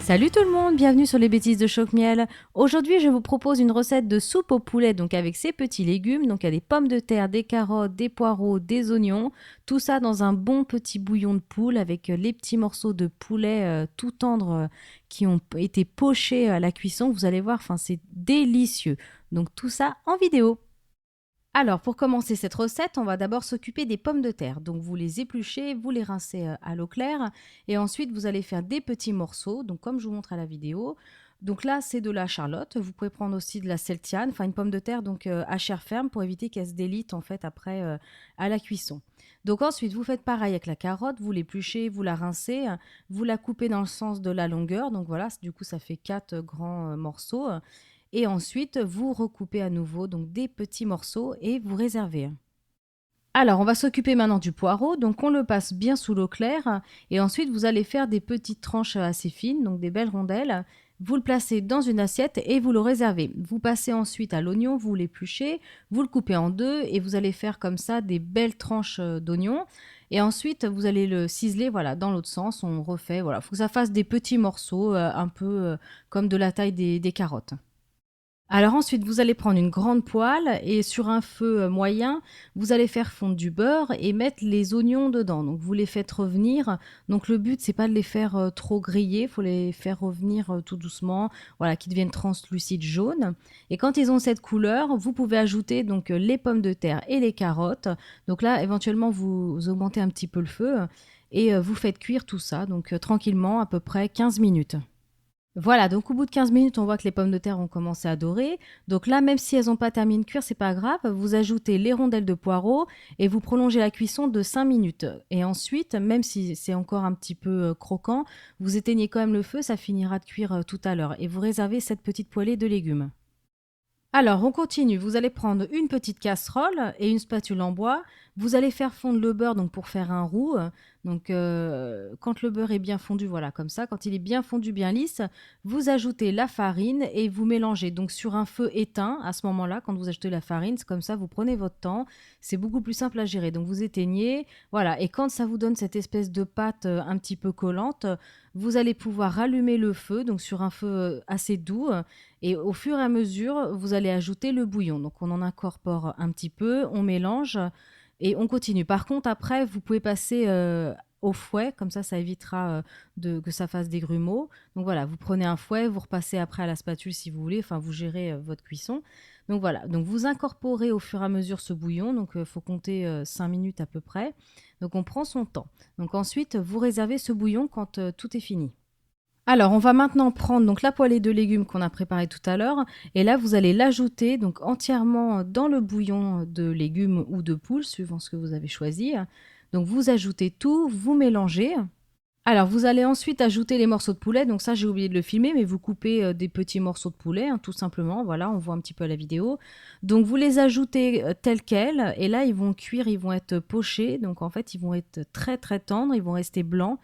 Salut tout le monde, bienvenue sur les bêtises de Choc-Miel. Aujourd'hui, je vous propose une recette de soupe au poulet, donc avec ces petits légumes. Donc il y a des pommes de terre, des carottes, des poireaux, des oignons. Tout ça dans un bon petit bouillon de poule avec les petits morceaux de poulet tout tendres qui ont été pochés à la cuisson. Vous allez voir, enfin c'est délicieux. Donc tout ça en vidéo. Alors, pour commencer cette recette, on va d'abord s'occuper des pommes de terre. Donc, vous les épluchez, vous les rincez à l'eau claire et ensuite, vous allez faire des petits morceaux, donc comme je vous montre à la vidéo. Donc là, c'est de la charlotte. Vous pouvez prendre aussi de la celtiane, enfin une pomme de terre donc à chair ferme pour éviter qu'elle se délite en fait après à la cuisson. Donc ensuite, vous faites pareil avec la carotte, vous l'épluchez, vous la rincez, vous la coupez dans le sens de la longueur. Donc voilà, du coup, ça fait 4 grands morceaux. Et ensuite, vous recoupez à nouveau donc des petits morceaux et vous réservez. Alors, on va s'occuper maintenant du poireau. Donc, on le passe bien sous l'eau claire. Et ensuite, vous allez faire des petites tranches assez fines, donc des belles rondelles. Vous le placez dans une assiette et vous le réservez. Vous passez ensuite à l'oignon, vous l'épluchez, vous le coupez en deux et vous allez faire comme ça des belles tranches d'oignon. Et ensuite, vous allez le ciseler, voilà, dans l'autre sens. On refait, voilà, il faut que ça fasse des petits morceaux, un peu comme de la taille des carottes. Alors ensuite, vous allez prendre une grande poêle et sur un feu moyen, vous allez faire fondre du beurre et mettre les oignons dedans. Donc vous les faites revenir. Donc le but, c'est pas de les faire trop griller, il faut les faire revenir tout doucement, voilà, qu'ils deviennent translucides jaunes. Et quand ils ont cette couleur, vous pouvez ajouter donc les pommes de terre et les carottes. Donc là, éventuellement, vous augmentez un petit peu le feu et vous faites cuire tout ça, donc tranquillement, à peu près 15 minutes. Voilà, donc au bout de 15 minutes, on voit que les pommes de terre ont commencé à dorer. Donc là, même si elles n'ont pas terminé de cuire, c'est pas grave. Vous ajoutez les rondelles de poireaux et vous prolongez la cuisson de 5 minutes. Et ensuite, même si c'est encore un petit peu croquant, vous éteignez quand même le feu, ça finira de cuire tout à l'heure. Et vous réservez cette petite poêlée de légumes. Alors, on continue. Vous allez prendre une petite casserole et une spatule en bois. Vous allez faire fondre le beurre donc pour faire un roux. Donc, quand le beurre est bien fondu, voilà, comme ça, quand il est bien fondu, bien lisse, vous ajoutez la farine et vous mélangez. Donc, sur un feu éteint, à ce moment-là, quand vous ajoutez la farine, c'est comme ça, vous prenez votre temps. C'est beaucoup plus simple à gérer. Donc, vous éteignez, voilà. Et quand ça vous donne cette espèce de pâte un petit peu collante, vous allez pouvoir rallumer le feu, donc sur un feu assez doux. Et au fur et à mesure, vous allez ajouter le bouillon. Donc on en incorpore un petit peu, on mélange et on continue. Par contre, après, vous pouvez passer au fouet, comme ça évitera que ça fasse des grumeaux. Donc voilà, vous prenez un fouet, vous repassez après à la spatule si vous voulez, enfin vous gérez votre cuisson. Donc voilà, donc vous incorporez au fur et à mesure ce bouillon, donc il faut compter 5 minutes à peu près. Donc on prend son temps. Donc ensuite, vous réservez ce bouillon quand tout est fini. Alors, on va maintenant prendre donc la poêlée de légumes qu'on a préparée tout à l'heure et là vous allez l'ajouter donc entièrement dans le bouillon de légumes ou de poule suivant ce que vous avez choisi. Donc vous ajoutez tout, vous mélangez. Alors vous allez ensuite ajouter les morceaux de poulet. Donc ça j'ai oublié de le filmer mais vous coupez des petits morceaux de poulet tout simplement. Voilà, on voit un petit peu à la vidéo. Donc vous les ajoutez tels quels et là ils vont cuire, ils vont être pochés. Donc en fait ils vont être très très tendres, ils vont rester blancs.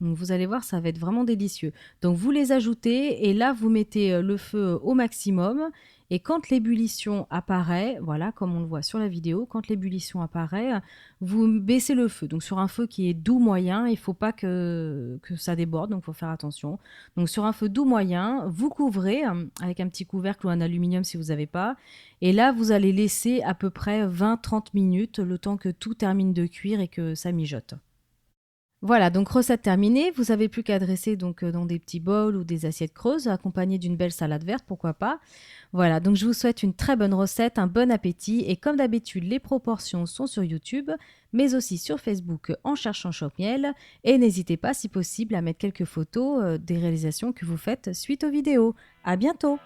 Donc vous allez voir, ça va être vraiment délicieux. Donc vous les ajoutez et là vous mettez le feu au maximum. Et quand l'ébullition apparaît, voilà, comme on le voit sur la vidéo, quand l'ébullition apparaît, vous baissez le feu. Donc sur un feu qui est doux moyen, il ne faut pas que ça déborde, donc il faut faire attention. Donc sur un feu doux moyen, vous couvrez avec un petit couvercle ou un aluminium si vous n'avez pas. Et là, vous allez laisser à peu près 20-30 minutes, le temps que tout termine de cuire et que ça mijote. Voilà, donc recette terminée. Vous avez plus qu'à dresser donc dans des petits bols ou des assiettes creuses, accompagnées d'une belle salade verte, pourquoi pas. Voilà, donc je vous souhaite une très bonne recette, un bon appétit. Et comme d'habitude, les proportions sont sur YouTube, mais aussi sur Facebook en cherchant Choc-Miel. Et n'hésitez pas, si possible, à mettre quelques photos des réalisations que vous faites suite aux vidéos. À bientôt!